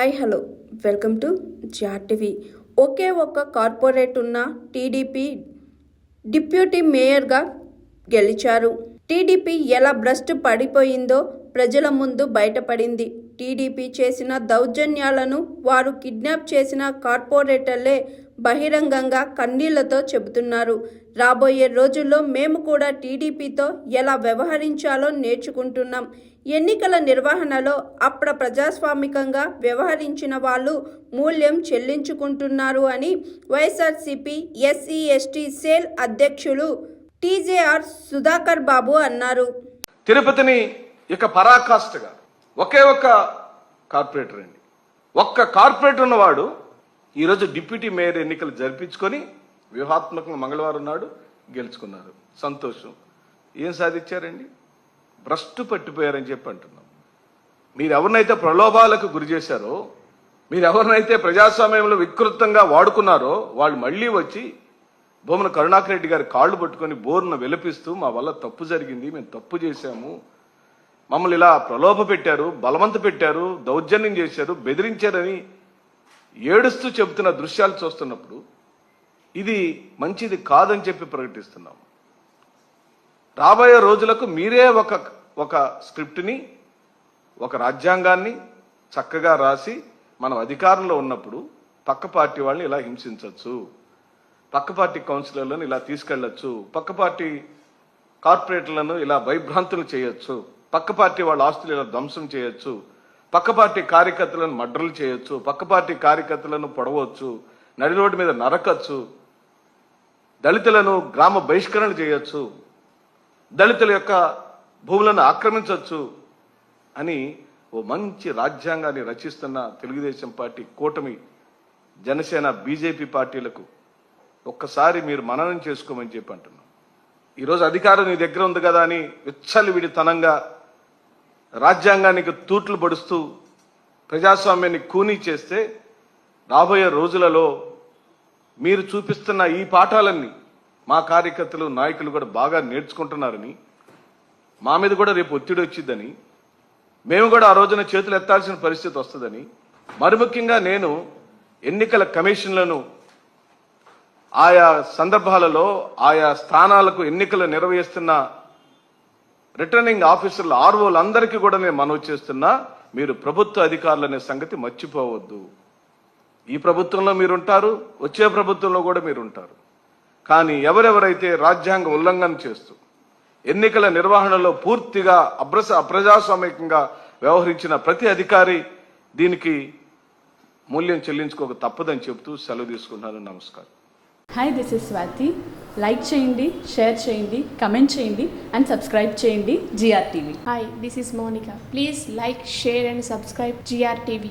Hi hello welcome to GRTV. ఒకే ఒక్క corporate ఉన్న టీడీపీ డిప్యూటీ మేయర్గా గెలిచారు. టీడీపీ ఎలా భ్రష్టు పడిపోయిందో ప్రజల ముందు బయటపడింది. టీడీపీ చేసిన దౌర్జన్యాలను వారు కిడ్నాప్ చేసిన కార్పొరేటర్లే బహిరంగంగా కన్నీళ్లతో చెబుతున్నారు. రాబోయే రోజుల్లో మేము కూడా టీడీపీతో ఎలా వ్యవహరించాలో నేర్చుకుంటున్నాం. ఎన్నికల నిర్వహణలో ప్రజాస్వామికంగా వ్యవహరించిన వాళ్ళు మూల్యం చెల్లించుకుంటున్నారు అని వైఎస్ఆర్సీపీ ఎస్సీ ఎస్టీ సెల్ అధ్యక్షులు టీజేఆర్ సుధాకర్ బాబు అన్నారు. తిరుపతిని ఇక పరాకాష్ఠగా ఒకే ఒక్క కార్పొరేటర్ అండి. ఒక్క కార్పొరేటర్ ఉన్నవాడు ఈరోజు డిప్యూటీ మేయర్ ఎన్నికలు జరిపించుకొని వ్యూహాత్మకంగా మంగళవారం నాడు గెలుచుకున్నారు. సంతోషం. ఏం సాధించారండి? భ్రష్టు పట్టిపోయారని చెప్పి అంటున్నాం. మీరు ఎవరినైతే ప్రలోభాలకు గురి చేశారో, మీరు ఎవరినైతే ప్రజాస్వామ్యంలో వికృతంగా వాడుకున్నారో వాళ్ళు మళ్ళీ వచ్చి భూమన కరుణాకర్ రెడ్డి గారి కాళ్ళు పట్టుకొని బోరున విలపిస్తూ మా వల్ల తప్పు జరిగింది, మేము తప్పు చేశాము, మమ్మల్ని ఇలా ప్రలోభ పెట్టారు, బలవంత పెట్టారు, దౌర్జన్యం చేశారు, బెదిరించారని ఏడుస్తూ చెబుతున్న దృశ్యాలు చూస్తున్నప్పుడు ఇది మంచిది కాదని చెప్పి ప్రకటిస్తున్నాం. రాబోయే రోజులకు మీరే ఒక స్క్రిప్ట్ని, ఒక రాజ్యాంగాన్ని చక్కగా రాసి మనం అధికారంలో ఉన్నప్పుడు పక్క పార్టీ వాళ్ళని ఇలా హింసించవచ్చు, పక్క పార్టీ కౌన్సిలర్లను ఇలా తీసుకెళ్లొచ్చు, పక్క పార్టీ కార్పొరేటర్లను ఇలా భయభ్రాంతులు చేయొచ్చు, పక్క పార్టీ వాళ్ళ ఆస్తులు ఇలా ధ్వంసం చేయొచ్చు, పక్క పార్టీ కార్యకర్తలను మర్డర్లు చేయొచ్చు, పక్క పార్టీ కార్యకర్తలను పొడవచ్చు, నడి రోడ్డు మీద నరకచ్చు, దళితులను గ్రామ బహిష్కరణ చేయొచ్చు, దళితుల యొక్క భూములను ఆక్రమించవచ్చు అని ఓ మంచి రాజ్యాంగాన్ని రచిస్తున్న తెలుగుదేశం పార్టీ, కూటమి, జనసేన, బీజేపీ పార్టీలకు ఒక్కసారి మీరు మననం చేసుకోమని చెప్పి అంటున్నాం. ఈరోజు అధికారం నీ దగ్గర ఉంది కదా అని విచ్చలవిడితనంగా రాజ్యాంగానికి తూట్లు పడుస్తూ ప్రజాస్వామ్యాన్ని కూనీ చేస్తే రాబోయే రోజులలో మీరు చూపిస్తున్న ఈ పాఠాలన్నీ మా కార్యకర్తలు, నాయకులు కూడా బాగా నేర్చుకుంటున్నారని, మా మీద కూడా రేపు ఒత్తిడి వచ్చిందని, మేము కూడా ఆ రోజున చేతులు ఎత్తాల్సిన పరిస్థితి వస్తుందని, మరి ముఖ్యంగా నేను ఎన్నికల కమిషన్లను ఆయా సందర్భాలలో ఆయా స్థానాలకు ఎన్నికలు నిర్వహిస్తున్న రిటర్నింగ్ ఆఫీసర్లు, ఆర్ఓలందరికీ కూడా నేను మనవి చేస్తున్నా, మీరు ప్రభుత్వ అధికారులు అనే సంగతి మర్చిపోవద్దు. ఈ ప్రభుత్వంలో మీరుంటారు, వచ్చే ప్రభుత్వంలో కూడా మీరుంటారు. కానీ ఎవరెవరైతే రాజ్యాంగ ఉల్లంఘన చేస్తూ ఎన్నికల నిర్వహణలో పూర్తిగా అప్రజాస్వామికంగా వ్యవహరించిన ప్రతి అధికారి దీనికి మూల్యం చెల్లించుకోక తప్పదని చెబుతూ సెలవు తీసుకుంటున్నాను. నమస్కారం. Hi, this is Swathi. Like చేయండి, షేర్ చేయండి, కమెంట్ చేయండి అండ్ సబ్స్క్రైబ్ చేయండి GRTV. Hi, this is Monica. Please like, share and subscribe GRTV.